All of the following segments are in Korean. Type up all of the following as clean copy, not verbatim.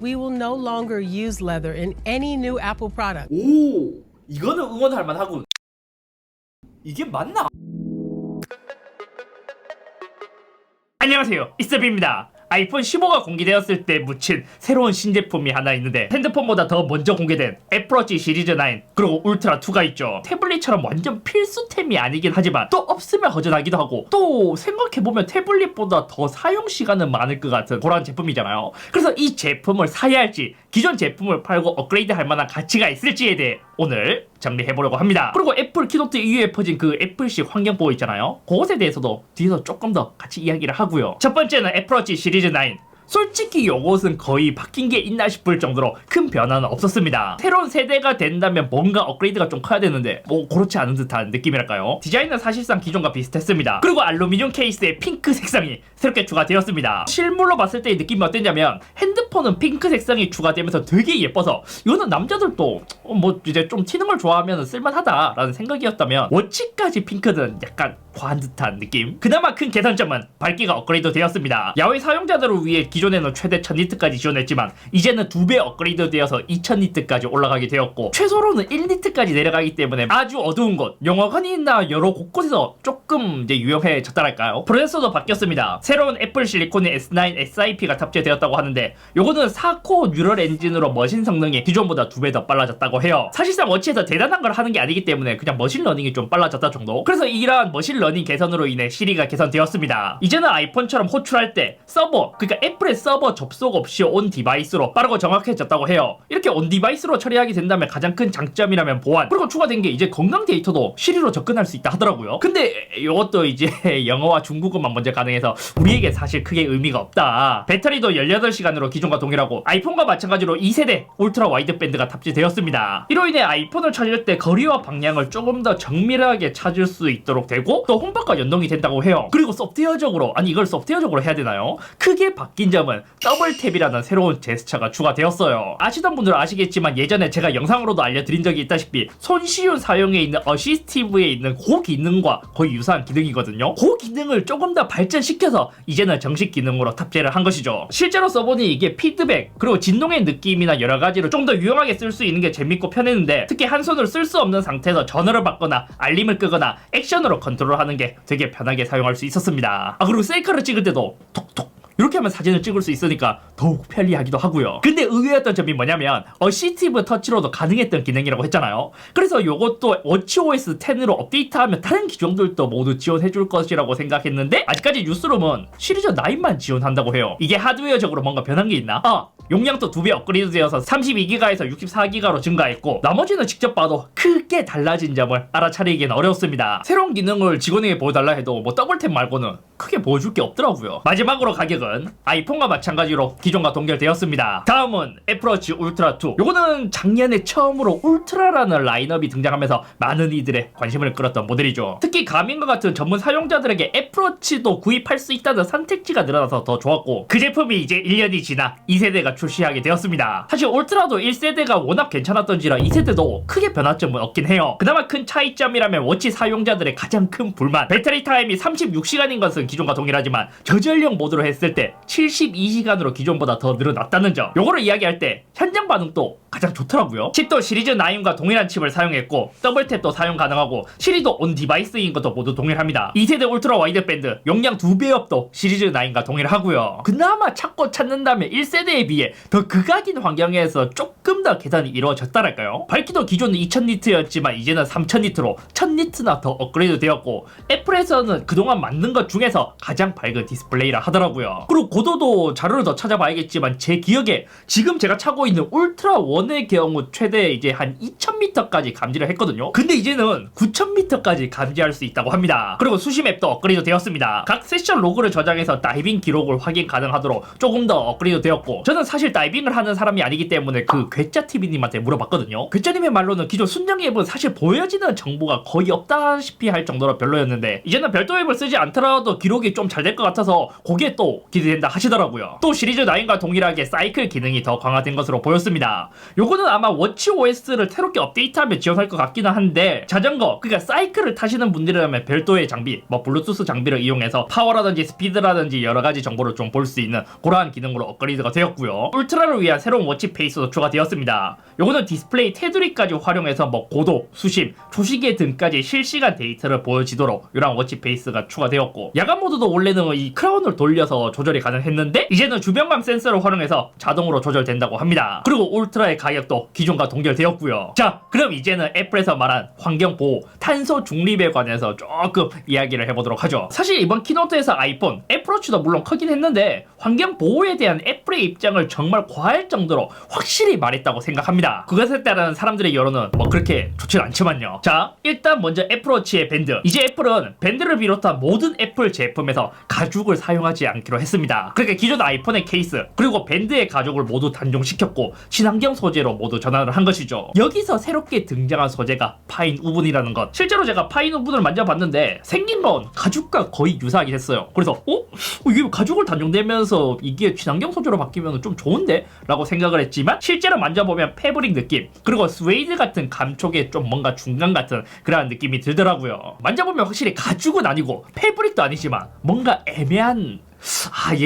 We will no longer use leather in any new Apple product. 오, 이거는 응원할 만하군. 이게 맞나? 안녕하세요, 이스비입니다. 아이폰 15가 공개되었을 때 묻힌 새로운 신제품이 하나 있는데 핸드폰보다 더 먼저 공개된 애플워치 시리즈 9 그리고 울트라 2가 있죠. 태블릿처럼 완전 필수템이 아니긴 하지만 또 없으면 허전하기도 하고 또 생각해보면 태블릿보다 더 사용시간은 많을 것 같은 그런 제품이잖아요. 그래서 이 제품을 사야 할지 기존 제품을 팔고 업그레이드 할 만한 가치가 있을지에 대해 오늘 정리해보려고 합니다. 그리고 애플 키노트 이후에 퍼진 그 애플식 환경보호 있잖아요. 그것에 대해서도 뒤에서 조금 더 같이 이야기를 하고요. 첫 번째는 애플워치 시리즈 9. 솔직히 요것은 거의 바뀐 게 있나 싶을 정도로 큰 변화는 없었습니다. 새로운 세대가 된다면 뭔가 업그레이드가 좀 커야 되는데 뭐 그렇지 않은 듯한 느낌이랄까요. 디자인은 사실상 기존과 비슷했습니다. 그리고 알루미늄 케이스에 핑크 색상이 새롭게 추가되었습니다. 실물로 봤을 때의 느낌이 어땠냐면 핸드폰은 핑크 색상이 추가되면서 되게 예뻐서 이거는 남자들도 뭐 이제 좀 튀는 걸 좋아하면 쓸만하다라는 생각이었다면 워치까지 핑크는 약간 과한 듯한 느낌. 그나마 큰 개선점은 밝기가 업그레이드 되었습니다. 야외 사용자들을 위해 기존에는 최대 1000니트까지 지원했지만 이제는 2배 업그레이드 되어서 2000니트까지 올라가게 되었고 최소로는 1니트까지 내려가기 때문에 아주 어두운 곳, 영화관이나 여러 곳곳에서 조금 이제 유용해졌다랄까요. 프로세서도 바뀌었습니다. 새로운 애플 실리콘의 S9 SIP가 탑재되었다고 하는데 요거는 4코어 뉴럴 엔진으로 머신 성능이 기존보다 2배 더 빨라졌다고 해요. 사실상 워치에서 대단한 걸 하는 게 아니기 때문에 그냥 머신러닝이 좀 빨라졌다 정도. 그래서 이러한 머신러닝 개선으로 인해 시리가 개선되었습니다. 이제는 아이폰처럼 호출할 때 서버, 그러니까 애플의 서버 접속 없이 온 디바이스로 빠르고 정확해졌다고 해요. 이렇게 온 디바이스로 처리하게 된다면 가장 큰 장점이라면 보안, 그리고 추가된 게 이제 건강 데이터도 시리로 접근할 수 있다 하더라고요. 근데 이것도 이제 영어와 중국어만 먼저 가능해서 우리에게 사실 크게 의미가 없다. 배터리도 18시간으로 기존과 동일하고 아이폰과 마찬가지로 2세대 울트라 와이드 밴드가 탑재되었습니다. 이로 인해 아이폰을 찾을 때 거리와 방향을 조금 더 정밀하게 찾을 수 있도록 되고 또 홈팟과 연동이 된다고 해요. 그리고 소프트웨어적으로, 아니 이걸 소프트웨어적으로 해야 되나요? 크게 바뀐 점은 더블 탭이라는 새로운 제스처가 추가되었어요. 아시던 분들은 아시겠지만 예전에 제가 영상으로도 알려드린 적이 있다시피 손쉬운 사용에 있는 어시스티브에 있는 그 기능과 거의 유사한 기능이거든요. 그 기능을 조금 더 발전시켜서 이제는 정식 기능으로 탑재를 한 것이죠. 실제로 써보니 이게 피드백 그리고 진동의 느낌이나 여러 가지로 좀 더 유용하게 쓸 수 있는 게 재밌고 편했는데 특히 한 손으로 쓸 수 없는 상태에서 전화를 받거나 알림을 끄거나 액션으로 컨트롤하는 게 되게 편하게 사용할 수 있었습니다. 그리고 셀카를 찍을 때도 톡톡 이렇게 하면 사진을 찍을 수 있으니까 더욱 편리하기도 하고요. 근데 의외였던 점이 뭐냐면 어시스티브 터치로도 가능했던 기능이라고 했잖아요. 그래서 요것도 워치OS 10으로 업데이트하면 다른 기종들도 모두 지원해줄 것이라고 생각했는데 아직까지 뉴스룸은 시리즈 9만 지원한다고 해요. 이게 하드웨어적으로 뭔가 변한 게 있나? 용량도 2배 업그레이드 되어서 32기가에서 64기가로 증가했고 나머지는 직접 봐도 크게 달라진 점을 알아차리기는 어려웠습니다. 새로운 기능을 직원에게 보여달라 해도 뭐 더블탭 말고는 크게 보여줄 게 없더라고요. 마지막으로 가격은 아이폰과 마찬가지로 기존과 동결되었습니다. 다음은 애플워치 울트라 2. 요거는 작년에 처음으로 울트라라는 라인업이 등장하면서 많은 이들의 관심을 끌었던 모델이죠. 특히 가민과 같은 전문 사용자들에게 애플워치도 구입할 수 있다는 선택지가 늘어나서 더 좋았고 그 제품이 이제 1년이 지나 2세대가 출시하게 되었습니다. 사실 울트라도 1세대가 워낙 괜찮았던지라 2세대도 크게 변화점은 없긴 해요. 그나마 큰 차이점이라면 워치 사용자들의 가장 큰 불만, 배터리 타임이 36시간인 것은 기존과 동일하지만 저전력 모드로 했을 때 72시간으로 기존보다 더 늘어났다는 점. 요거를 이야기할 때 현장 반응도 가장 좋더라고요. 칩도 시리즈 9과 동일한 칩을 사용했고 더블탭도 사용 가능하고 시리도 온 디바이스인 것도 모두 동일합니다. 2세대 울트라 와이드 밴드 용량 2배 업도 시리즈 9과 동일하고요. 그나마 찾고 찾는다면 1세대에 비해 더 극악인 환경에서 조금 더 개선이 이루어졌다랄까요. 밝기도 기존은 2000니트였지만 이제는 3000니트로 1000니트나 더 업그레이드 되었고 애플에서는 그동안 만든 것 중에서 가장 밝은 디스플레이라 하더라고요. 그리고 고도도 자료를 더 찾아봐야겠지만 제 기억에 지금 제가 차고 있는 울트라 1의 경우 최대 이제 한 2000m까지 감지를 했거든요. 근데 이제는 9000m까지 감지할 수 있다고 합니다. 그리고 수심 앱도 업그레이드 되었습니다. 각 세션 로그를 저장해서 다이빙 기록을 확인 가능하도록 조금 더 업그레이드 되었고 저는 사실 다이빙을 하는 사람이 아니기 때문에 그 괴짜TV님한테 물어봤거든요. 괴짜님의 말로는 기존 순정 앱은 사실 보여지는 정보가 거의 없다시피 할 정도로 별로였는데 이제는 별도 앱을 쓰지 않더라도 기록이 좀 잘 될 것 같아서 거기에 또 기대된다 하시더라고요. 또 시리즈 9과 동일하게 사이클 기능이 더 강화된 것으로 보였습니다. 요거는 아마 워치OS를 새롭게 업데이트하면 지원할 것 같기는 한데 자전거 그러니까 사이클을 타시는 분들이라면 별도의 장비 뭐 블루투스 장비를 이용해서 파워라든지 스피드라든지 여러가지 정보를 좀 볼 수 있는 그러한 기능으로 업그레이드가 되었고요. 울트라를 위한 새로운 워치 페이스도 추가되었습니다. 요거는 디스플레이 테두리까지 활용해서 뭐 고도, 수심, 초시계 등까지 실시간 데이터를 보여지도록 이런 워치 페이스가 추가되었고 야간 모드도 원래는 이 크라운을 돌려서 조절이 가능했는데 이제는 주변감 센서를 활용해서 자동으로 조절된다고 합니다. 그리고 울트라의 가격도 기존과 동결되었고요. 자, 그럼 이제는 애플에서 말한 환경보호, 탄소 중립에 관해서 조금 이야기를 해보도록 하죠. 사실 이번 키노트에서 아이폰, 애플워치도 물론 크긴 했는데 환경보호에 대한 애플의 입장을 정말 과할 정도로 확실히 말했다고 생각합니다. 그것에 따른 사람들의 여론은 뭐 그렇게 좋진 않지만요. 자, 일단 먼저 애플워치의 밴드. 이제 애플은 밴드를 비롯한 모든 애플 제품에서 가죽을 사용하지 않기로 했습니다. 그러니까 기존 아이폰의 케이스 그리고 밴드의 가죽을 모두 단종시켰고 친환경 소재로 모두 전환을 한 것이죠. 여기서 새롭게 등장한 소재가 파인 우분이라는 것. 실제로 제가 파인 우분을 만져봤는데 생긴 건 가죽과 거의 유사하게 했어요. 그래서 이게 가죽을 단종되면서 이게 친환경 소재로 바뀌면 좀 좋은데? 라고 생각을 했지만 실제로 만져보면 패브릭 느낌 그리고 스웨이드 같은 감촉의 좀 뭔가 중간 같은 그런 느낌이 들더라고요. 만져보면 확실히 가죽은 아니고 패브릭도 아니지만 뭔가 애매한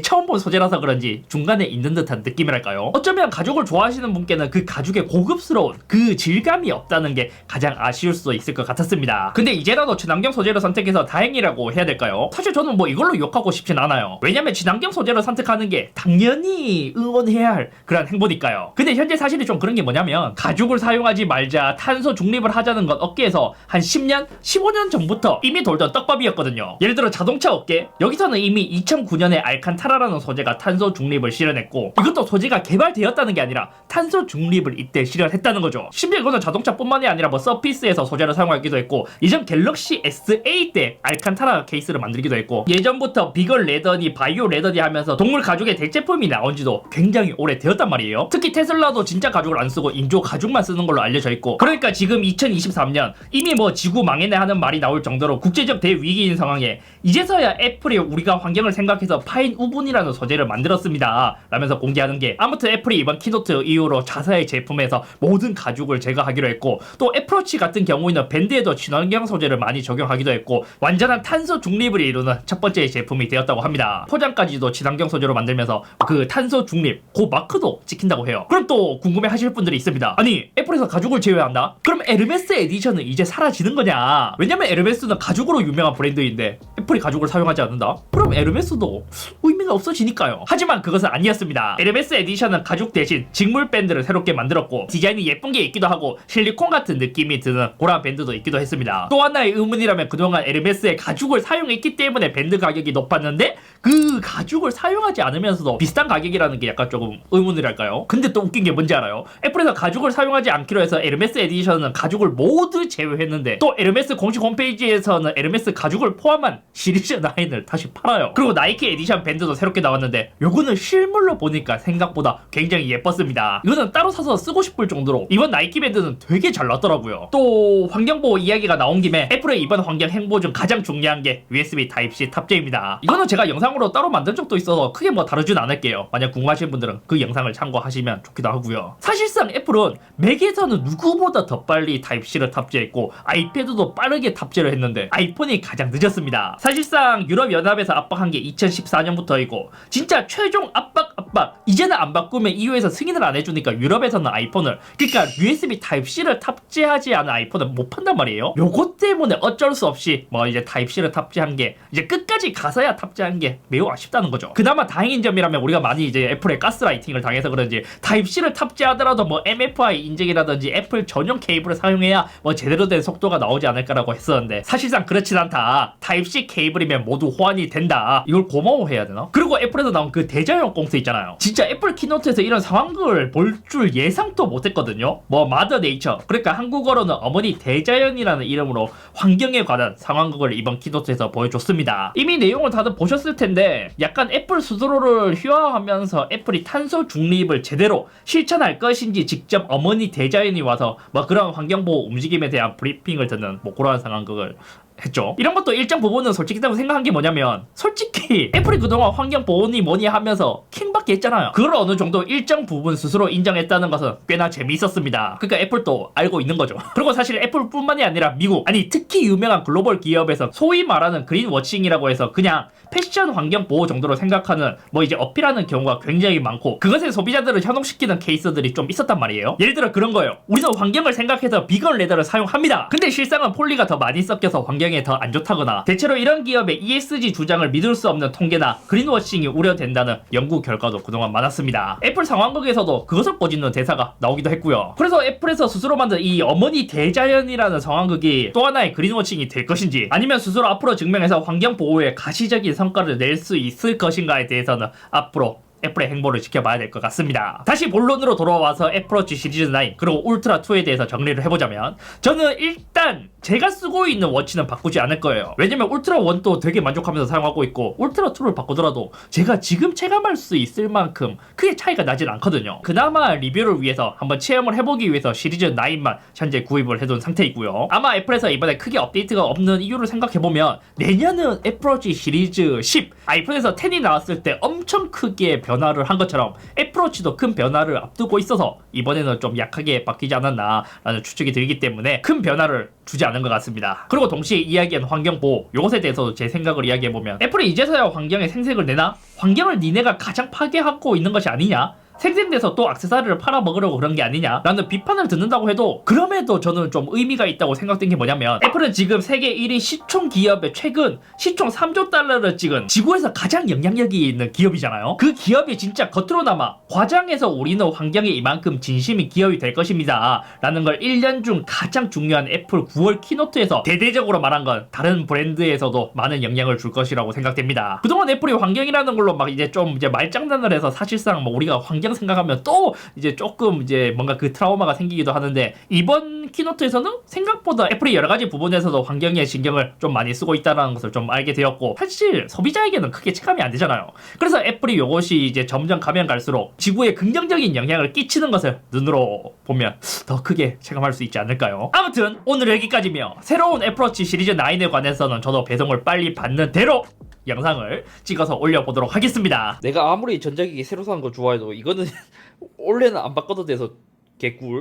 처음 본 소재라서 그런지 중간에 있는 듯한 느낌이랄까요? 어쩌면 가죽을 좋아하시는 분께는 그 가죽의 고급스러운 그 질감이 없다는 게 가장 아쉬울 수도 있을 것 같았습니다. 근데 이제라도 친환경 소재를 선택해서 다행이라고 해야 될까요? 사실 저는 뭐 이걸로 욕하고 싶진 않아요. 왜냐면 친환경 소재를 선택하는 게 당연히 응원해야 할 그런 행보니까요. 근데 현재 사실이 좀 그런 게 뭐냐면 가죽을 사용하지 말자, 탄소 중립을 하자는 건 업계에서 한 10년, 15년 전부터 이미 돌던 떡밥이었거든요. 예를 들어 자동차 업계, 여기서는 이미 2009년에 알칸타라라는 소재가 탄소 중립을 실현했고 이것도 소재가 개발되었다는 게 아니라 탄소 중립을 이때 실현했다는 거죠. 심지어 이거는 자동차뿐만이 아니라 뭐 서피스에서 소재를 사용하기도 했고 이전 갤럭시 SA 때 알칸타라 케이스를 만들기도 했고 예전부터 비건 레더니 바이오 레더니 하면서 동물 가죽의 대체품이 나온 지도 굉장히 오래 되었단 말이에요. 특히 테슬라도 진짜 가죽을 안 쓰고 인조 가죽만 쓰는 걸로 알려져 있고 그러니까 지금 2023년 이미 뭐 지구 망했네 하는 말이 나올 정도로 국제적 대위기인 상황에 이제서야 애플이 우리가 환경을 생각해서 파인 우분이라는 소재를 만들었습니다 라면서 공개하는 게 아무튼 애플이 이번 키노트 이후로 자사의 제품에서 모든 가죽을 제거하기로 했고 또 애플워치 같은 경우에는 밴드에도 친환경 소재를 많이 적용하기도 했고 완전한 탄소 중립을 이루는 첫 번째 제품이 되었다고 합니다. 포장까지도 친환경 소재로 만들면서 그 탄소 중립 그 마크도 찍힌다고 해요. 그럼 또 궁금해 하실 분들이 있습니다. 아니 애플에서 가죽을 제외한다? 그럼 에르메스 에디션은 이제 사라지는 거냐? 왜냐면 에르메스는 가죽으로 유명한 브랜드인데 애플이 가죽을 사용하지 않는다? 그럼 에르메스도 의미가 없어지니까요. 하지만 그것은 아니었습니다. 에르메스 에디션은 가죽 대신 직물 밴드를 새롭게 만들었고 디자인이 예쁜 게 있기도 하고 실리콘 같은 느낌이 드는 그런 밴드도 있기도 했습니다. 또 하나의 의문이라면 그동안 에르메스의 가죽을 사용했기 때문에 밴드 가격이 높았는데 그 가죽을 사용하지 않으면서도 비슷한 가격이라는 게 약간 조금 의문이랄까요? 근데 또 웃긴 게 뭔지 알아요? 애플에서 가죽을 사용하지 않기로 해서 에르메스 에디션은 가죽을 모두 제외했는데 또 에르메스 공식 홈페이지에서는 에르메스 가죽을 포함한 시리즈 9을 다시 팔아요. 그리고 나이키 에디션 밴드도 새롭게 나왔는데 요거는 실물로 보니까 생각보다 굉장히 예뻤습니다. 이거는 따로 사서 쓰고 싶을 정도로 이번 나이키 밴드는 되게 잘 나왔더라고요. 또 환경보호 이야기가 나온 김에 애플의 이번 환경 행보 중 가장 중요한 게 USB Type-C 탑재입니다. 이거는 제가 영상으로 따로 만든 적도 있어서 크게 뭐 다루진 않을게요. 만약 궁금하신 분들은 그 영상을 참고하시면 좋기도 하고요. 사실상 애플은 맥에서는 누구보다 더 빨리 Type-C를 탑재했고 아이패드도 빠르게 탑재를 했는데 아이폰이 가장 늦었습니다. 사실상 유럽연합에서 압박한 게 2014년부터이고 진짜 최종 압박 이제는 안 바꾸면 EU에서 승인을 안 해주니까 유럽에서는 아이폰을 그러니까 USB Type-C를 탑재하지 않은 아이폰을 못 판단 말이에요. 요것 때문에 어쩔 수 없이 뭐 이제 Type-C를 탑재한 게 이제 끝까지 가서야 탑재한 게 매우 아쉽다는 거죠. 그나마 다행인 점이라면 우리가 많이 이제 애플의 가스라이팅을 당해서 그런지 Type-C를 탑재하더라도 뭐 MFI 인증이라든지 애플 전용 케이블을 사용해야 뭐 제대로 된 속도가 나오지 않을까라고 했었는데 사실상 그렇진 않다. Type-C 케이블이면 모두 호환이 된다. 이걸 고마워해야 되나? 그리고 애플에서 나온 그 대자연 꽁트 있잖아요. 진짜 애플 키노트에서 이런 상황을 볼 줄 예상도 못했거든요. 뭐 마더 네이처, 그러니까 한국어로는 어머니 대자연이라는 이름으로 환경에 관한 상황극을 이번 키노트에서 보여줬습니다. 이미 내용을 다들 보셨을 텐데 약간 애플 스스로를 희화화하면서 애플이 탄소 중립을 제대로 실천할 것인지 직접 어머니 대자연이 와서 뭐 그런 환경보호 움직임에 대한 브리핑을 듣는 뭐 그러한 상황극을 했죠. 이런 것도 일정 부분은 솔직히 생각한 게 뭐냐면, 솔직히 애플이 그동안 환경보호니 뭐니 하면서 킹받게 했잖아요. 그걸 어느 정도 일정 부분 스스로 인정했다는 것은 꽤나 재미있었습니다. 그러니까 애플도 알고 있는 거죠. 그리고 사실 애플뿐만이 아니라 미국, 아니 특히 유명한 글로벌 기업에서 소위 말하는 그린워칭이라고 해서 그냥 패션 환경 보호 정도로 생각하는 뭐 이제 어필하는 경우가 굉장히 많고, 그것에 소비자들을 현혹시키는 케이스들이 좀 있었단 말이에요. 예를 들어 그런 거예요. 우리는 환경을 생각해서 비건 레더를 사용합니다. 근데 실상은 폴리가 더 많이 섞여서 환경에 더 안 좋다거나, 대체로 이런 기업의 ESG 주장을 믿을 수 없는 통계나 그린워싱이 우려된다는 연구 결과도 그동안 많았습니다. 애플 상황극에서도 그것을 꼬집는 대사가 나오기도 했고요. 그래서 애플에서 스스로 만든 이 어머니 대자연이라는 상황극이 또 하나의 그린워싱이 될 것인지, 아니면 스스로 앞으로 증명해서 환경 보호에 가시적인 성과를 낼 수 있을 것인가에 대해서는 앞으로 애플의 행보를 지켜봐야 될 것 같습니다. 다시 본론으로 돌아와서 애플워치 시리즈 9 그리고 울트라 2에 대해서 정리를 해보자면, 저는 일단 제가 쓰고 있는 워치는 바꾸지 않을 거예요. 왜냐면 울트라 1도 되게 만족하면서 사용하고 있고, 울트라 2를 바꾸더라도 제가 지금 체감할 수 있을 만큼 크게 차이가 나진 않거든요. 그나마 리뷰를 위해서 한번 체험을 해보기 위해서 시리즈 9만 현재 구입을 해둔 상태이고요. 아마 애플에서 이번에 크게 업데이트가 없는 이유를 생각해보면, 내년은 애플워치 시리즈 10, 아이폰에서 10이 나왔을 때 엄청 크게 변화를 한 것처럼 애플워치도 큰 변화를 앞두고 있어서 이번에는 좀 약하게 바뀌지 않았나 라는 추측이 들기 때문에 큰 변화를 주지 않은 것 같습니다. 그리고 동시에 이야기한 환경보호, 요것에 대해서도 제 생각을 이야기해보면, 애플이 이제서야 환경에 생색을 내나? 환경을 니네가 가장 파괴하고 있는 것이 아니냐? 생생돼서 또 액세서리를 팔아먹으려고 그런 게 아니냐 라는 비판을 듣는다고 해도, 그럼에도 저는 좀 의미가 있다고 생각된 게 뭐냐면, 애플은 지금 세계 1위 시총 기업의 최근 시총 3조 달러를 찍은 지구에서 가장 영향력이 있는 기업이잖아요. 그 기업이 진짜 겉으로나마 과장해서 우리는 환경에 이만큼 진심인 기업이 될 것입니다 라는 걸 1년 중 가장 중요한 애플 9월 키노트에서 대대적으로 말한 건 다른 브랜드에서도 많은 영향을 줄 것이라고 생각됩니다. 그동안 애플이 환경이라는 걸로 막 이제 좀 이제 말장난을 해서 사실상 뭐 우리가 환경 생각하면 또 이제 조금 이제 뭔가 그 트라우마가 생기기도 하는데, 이번 키노트에서는 생각보다 애플이 여러 가지 부분에서도 환경에 신경을 좀 많이 쓰고 있다는 것을 좀 알게 되었고, 사실 소비자에게는 크게 체감이 안 되잖아요. 그래서 애플이 요것이 이제 점점 가면 갈수록 지구에 긍정적인 영향을 끼치는 것을 눈으로 보면 더 크게 체감할 수 있지 않을까요? 아무튼 오늘 여기까지며, 새로운 애플워치 시리즈 9에 관해서는 저도 배송을 빨리 받는 대로 영상을 찍어서 올려보도록 하겠습니다. 내가 아무리 전자기기 새로 산 거 좋아해도 이거는 원래는 안 바꿔도 돼서 개꿀.